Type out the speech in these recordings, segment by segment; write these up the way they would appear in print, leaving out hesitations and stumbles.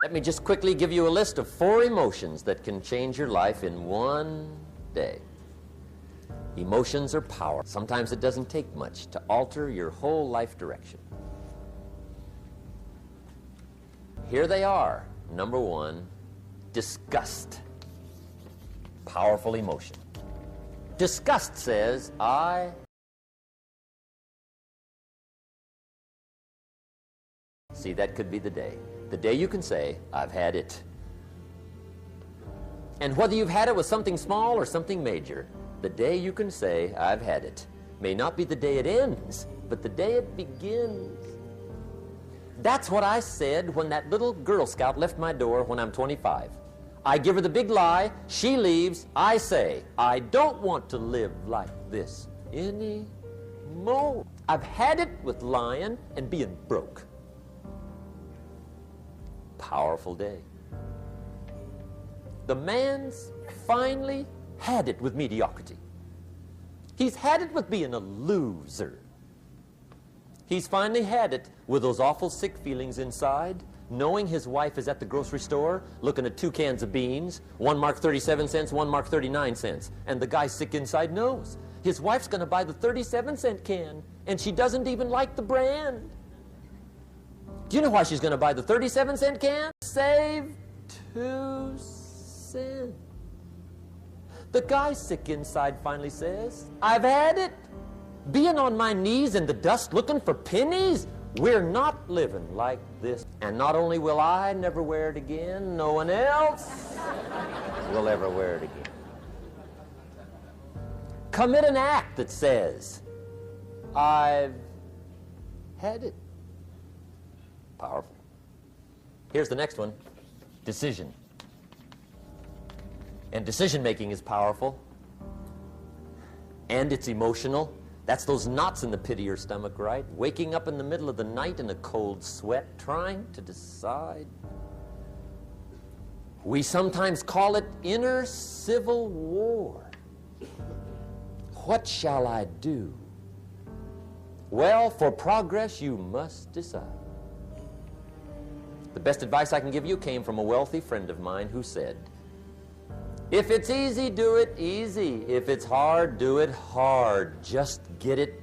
Let me just quickly give you a list of 4 emotions that can change your life in one day. Emotions are power. Sometimes it doesn't take much to alter your whole life direction. Here they are. Number 1, disgust. Powerful emotion. Disgust says, See, that could be the day. The day you can say, I've had it. And whether you've had it with something small or something major, the day you can say, I've had it, may not be the day it ends, but the day it begins. That's what I said when that little Girl Scout left my door when I'm 25. I give her the big lie, she leaves, I say, I don't want to live like this anymore. I've had it with lying and being broke. Powerful day. The man's finally had it with mediocrity. He's had it with being a loser. He's finally had it with those awful sick feelings inside, knowing his wife is at the grocery store looking at 2 cans of beans, one marked 37 cents, one marked 39 cents. And the guy sick inside knows his wife's going to buy the 37-cent can, and she doesn't even like the brand. Do you know why she's going to buy the 37-cent can? Save 2 cents. The guy sick inside finally says, I've had it. Being on my knees in the dust looking for pennies? We're not living like this. And not only will I never wear it again, no one else will ever wear it again. Commit an act that says, I've had it. Powerful. Here's the next one, decision. And decision-making is powerful, and it's emotional. That's those knots in the pit of your stomach, right? Waking up in the middle of the night in a cold sweat, trying to decide. We sometimes call it inner civil war. What shall I do? Well, for progress, you must decide. The best advice I can give you came from a wealthy friend of mine who said, if it's easy, do it easy. If it's hard, do it hard. Just get it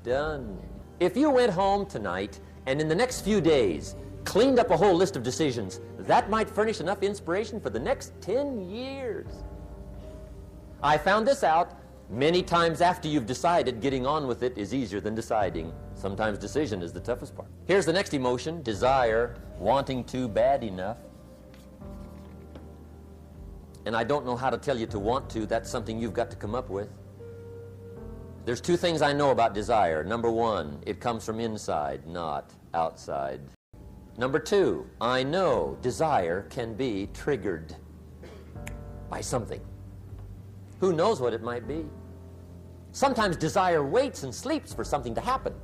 done. If you went home tonight and in the next few days cleaned up a whole list of decisions, that might furnish enough inspiration for the next 10 years. I found this out many times after you've decided. Getting on with it is easier than deciding. Sometimes decision is the toughest part. Here's the next emotion, desire, wanting to bad enough. And I don't know how to tell you to want to. That's something you've got to come up with. There's 2 things I know about desire. Number 1, it comes from inside, not outside. Number 2, I know desire can be triggered by something. Who knows what it might be? Sometimes desire waits and sleeps for something to happen.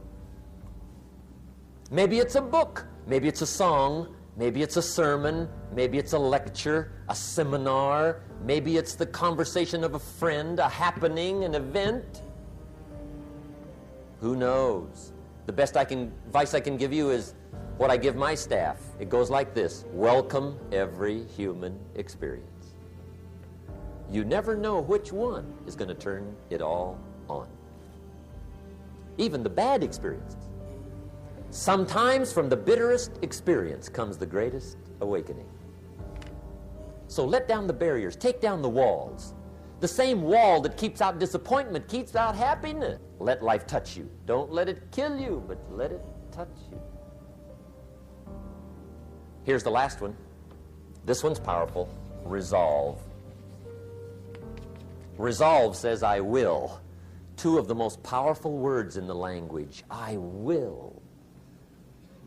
Maybe it's a book, maybe it's a song, maybe it's a sermon, maybe it's a lecture, a seminar, maybe it's the conversation of a friend, a happening, an event. Who knows? The best advice I can give you is what I give my staff. It goes like this: welcome every human experience. You never know which one is going to turn it all on. Even the bad experiences. Sometimes from the bitterest experience comes the greatest awakening. So let down the barriers, take down the walls. The same wall that keeps out disappointment keeps out happiness. Let life touch you. Don't let it kill you, but let it touch you. Here's the last one. This one's powerful. Resolve. Resolve says, I will. 2 of the most powerful words in the language. I will.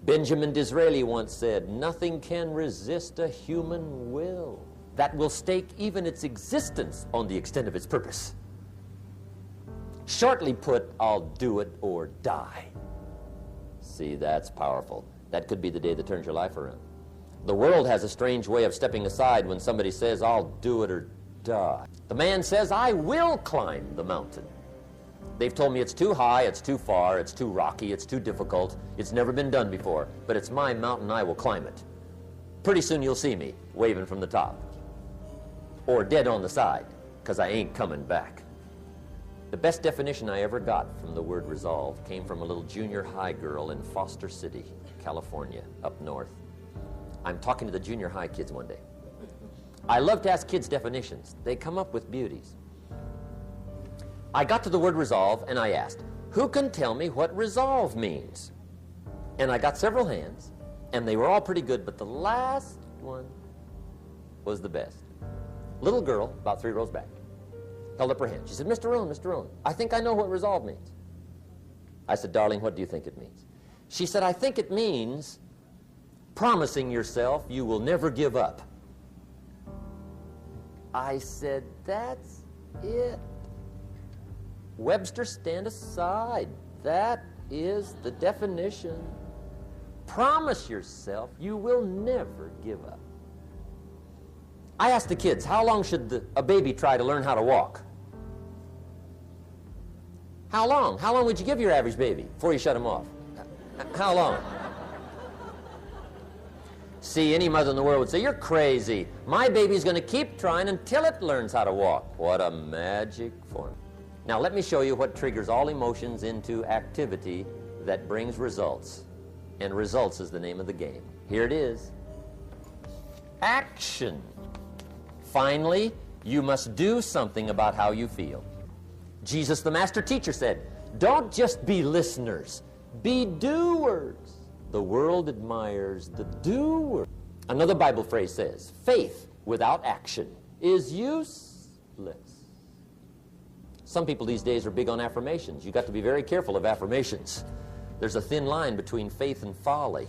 Benjamin Disraeli once said, nothing can resist a human will that will stake even its existence on the extent of its purpose. Shortly put, I'll do it or die. See, that's powerful. That could be the day that turns your life around. The world has a strange way of stepping aside when somebody says, I'll do it or die. The man says, I will climb the mountain. They've told me it's too high, it's too far, it's too rocky, it's too difficult, it's never been done before, but it's my mountain, I will climb it. Pretty soon you'll see me waving from the top. Or dead on the side, because I ain't coming back. The best definition I ever got from the word resolve came from a little junior high girl in Foster City, California, up north. I'm talking to the junior high kids one day. I love to ask kids definitions. They come up with beauties. I got to the word resolve and I asked, who can tell me what resolve means? And I got several hands, and they were all pretty good, but the last one was the best. Little girl, about 3 rows back, held up her hand. She said, Mr. Rohn, I think I know what resolve means. I said, darling, what do you think it means? She said, I think it means promising yourself you will never give up. I said, that's it. Webster, stand aside. That is the definition. Promise yourself you will never give up. I asked the kids, how long should a baby try to learn how to walk? How long? How long would you give your average baby before you shut him off? How long? See, any mother in the world would say, you're crazy. My baby's going to keep trying until it learns how to walk. What a magic formula. Now let me show you what triggers all emotions into activity that brings results. And results is the name of the game. Here it is. Action. Finally, you must do something about how you feel. Jesus, the master teacher, said, don't just be listeners, be doers. The world admires the doer. Another Bible phrase says, faith without action is useless. Some people these days are big on affirmations. You've got to be very careful of affirmations. There's a thin line between faith and folly.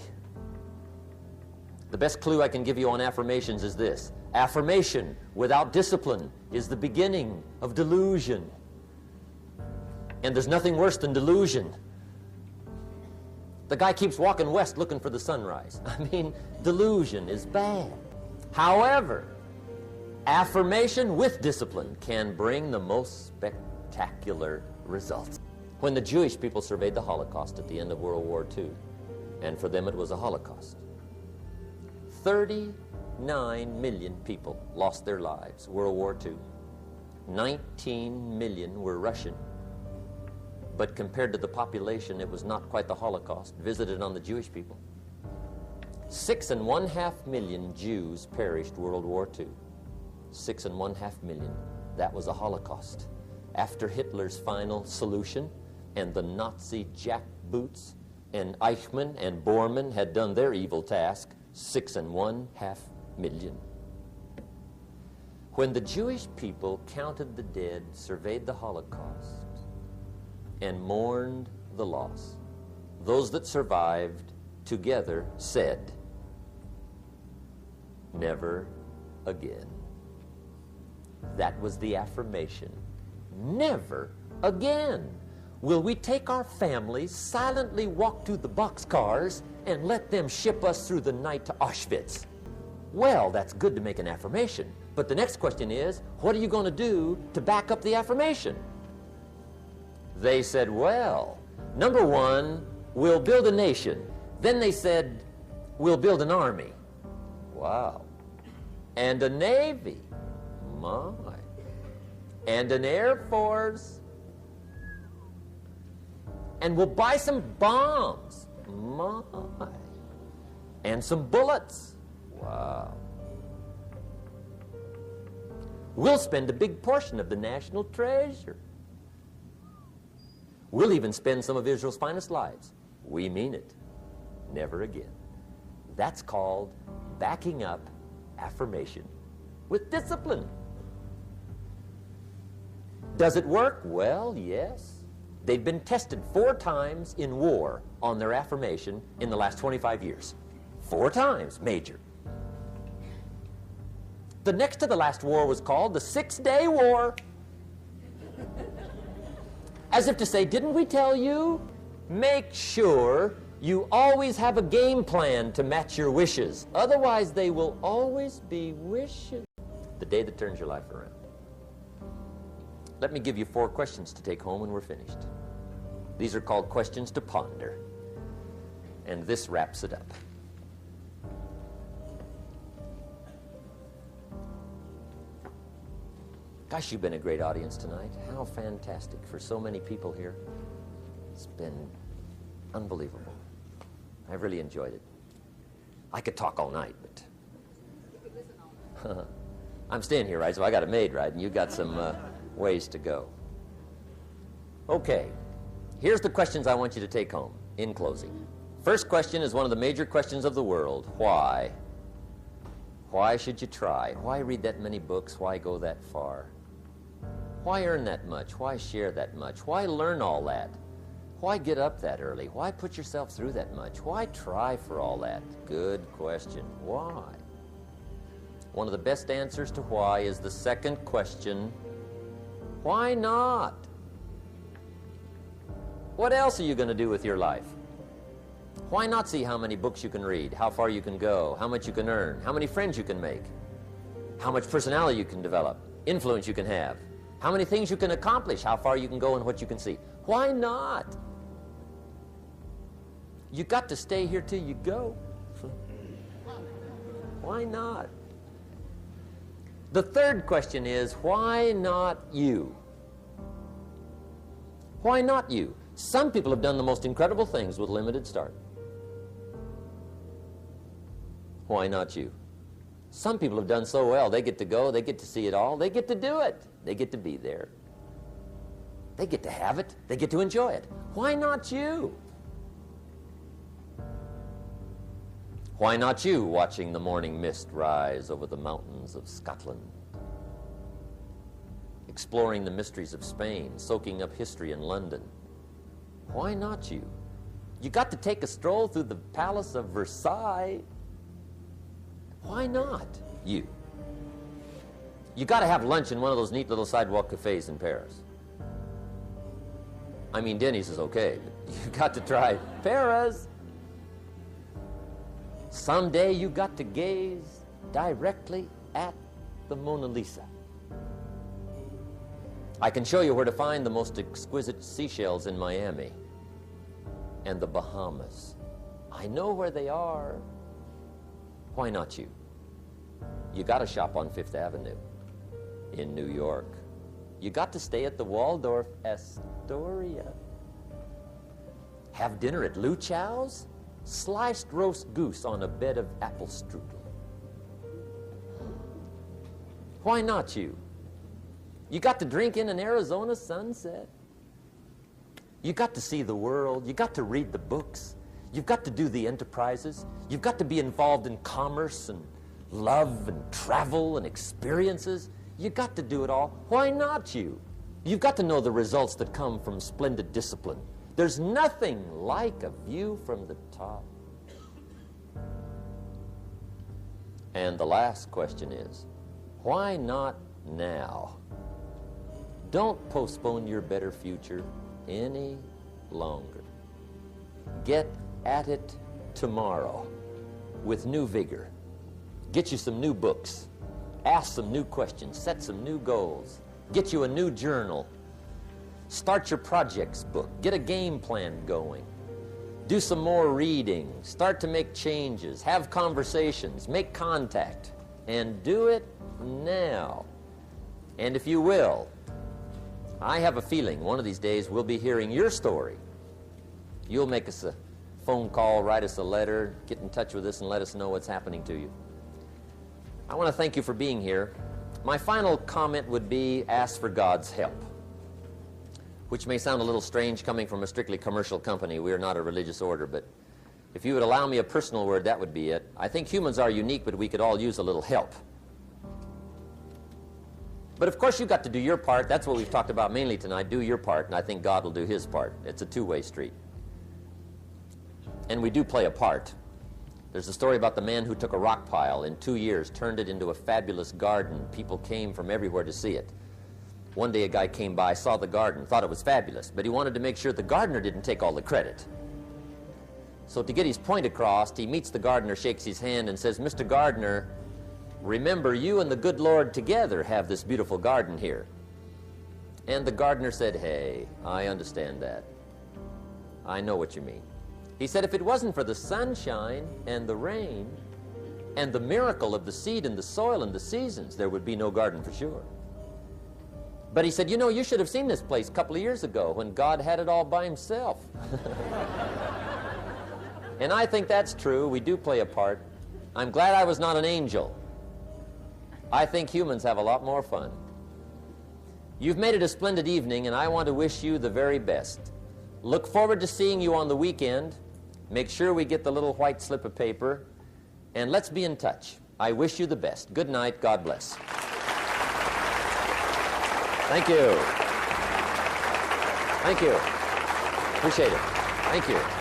The best clue I can give you on affirmations is this. Affirmation without discipline is the beginning of delusion. And there's nothing worse than delusion. The guy keeps walking west looking for the sunrise. I mean, delusion is bad. However, affirmation with discipline can bring the most spectacular results. When the Jewish people surveyed the Holocaust at the end of World War II, and for them it was a Holocaust, 39 million people lost their lives, World War II. 19 million were Russian. But compared to the population, it was not quite the Holocaust visited on the Jewish people. 6.5 million Jews perished World War II. 6.5 million. That was a Holocaust. After Hitler's final solution and the Nazi jackboots and Eichmann and Bormann had done their evil task, 6.5 million. When the Jewish people counted the dead, surveyed the Holocaust, and mourned the loss, those that survived together said, never again. That was the affirmation. Never again will we take our families, silently walk to the boxcars, and let them ship us through the night to Auschwitz. Well, that's good to make an affirmation, but the next question is, what are you going to do to back up the affirmation? They said, well, number one, we'll build a nation. Then they said, we'll build an army. Wow. And a navy. My. And an air force. And we'll buy some bombs. My. And some bullets. Wow. We'll spend a big portion of the national treasure. We'll even spend some of Israel's finest lives. We mean it. Never again. That's called backing up affirmation with discipline. Does it work? Well, yes. They've been tested 4 times in war on their affirmation in the last 25 years. 4 times, major. The next to the last war was called the 6-Day War. As if to say, didn't we tell you? Make sure you always have a game plan to match your wishes. Otherwise, they will always be wishes. The day that turns your life around. Let me give you 4 questions to take home when we're finished. These are called questions to ponder. And this wraps it up. Gosh, you've been a great audience tonight. How fantastic for so many people here. It's been unbelievable. I've really enjoyed it. I could talk all night, but I'm staying here, right? So I got a maid, right? And you got some ways to go. Okay, here's the questions I want you to take home in closing. First question is one of the major questions of the world. Why? Why should you try? Why read that many books? Why go that far? Why earn that much? Why share that much? Why learn all that? Why get up that early? Why put yourself through that much? Why try for all that? Good question. Why? One of the best answers to why is the second question, why not? What else are you going to do with your life? Why not see how many books you can read, how far you can go, how much you can earn, how many friends you can make, how much personality you can develop, influence you can have, how many things you can accomplish, how far you can go, and what you can see? Why not? You got to stay here till you go. Why not? The third question is, why not you? Why not you? Some people have done the most incredible things with limited start. Why not you? Some people have done so well, they get to go, they get to see it all, they get to do it, they get to be there. They get to have it, they get to enjoy it. Why not you? Why not you watching the morning mist rise over the mountains of Scotland? Exploring the mysteries of Spain, soaking up history in London. Why not you? You got to take a stroll through the Palace of Versailles. Why not you? You got to have lunch in one of those neat little sidewalk cafes in Paris. I mean, Denny's is okay, but you got to try Paris. Someday you got to gaze directly at the Mona Lisa. I can show you where to find the most exquisite seashells in Miami and the Bahamas. I know where they are. Why not you? You got to shop on Fifth Avenue in New York. You got to stay at the Waldorf Astoria. Have dinner at Lou Chow's? Sliced roast goose on a bed of apple strudel. Why not you? You got to drink in an Arizona sunset. You got to see the world. You got to read the books. You've got to do the enterprises. You've got to be involved in commerce and love and travel and experiences. You got to do it all. Why not you? You've got to know the results that come from splendid discipline. There's nothing like a view from the top. And the last question is, why not now? Don't postpone your better future any longer. Get at it tomorrow with new vigor. Get you some new books. Ask some new questions. Set some new goals. Get you a new journal. Start your projects book. Get a game plan going. Do some more reading. Start to make changes. Have conversations. Make contact. And do it now. And if you will, I have a feeling one of these days we'll be hearing your story. You'll make us a phone call, write us a letter, get in touch with us and let us know what's happening to you. I want to thank you for being here. My final comment would be ask for God's help, which may sound a little strange coming from a strictly commercial company. We are not a religious order, but if you would allow me a personal word, that would be it. I think humans are unique, but we could all use a little help. But of course, you've got to do your part. That's what we've talked about mainly tonight. Do your part, and I think God will do his part. It's a two-way street. And we do play a part. There's a story about the man who took a rock pile in 2 years, turned it into a fabulous garden. People came from everywhere to see it. One day a guy came by, saw the garden, thought it was fabulous, but he wanted to make sure the gardener didn't take all the credit. So to get his point across, he meets the gardener, shakes his hand, and says, "Mr. Gardener, remember, you and the good Lord together have this beautiful garden here." And the gardener said, "Hey, I understand that. I know what you mean." He said, "If it wasn't for the sunshine and the rain and the miracle of the seed and the soil and the seasons, there would be no garden for sure." But he said, you know, you should have seen this place a couple of years ago when God had it all by himself. And I think that's true. We do play a part. I'm glad I was not an angel. I think humans have a lot more fun. You've made it a splendid evening, and I want to wish you the very best. Look forward to seeing you on the weekend. Make sure we get the little white slip of paper, and let's be in touch. I wish you the best. Good night. God bless. Thank you. Thank you. Appreciate it. Thank you.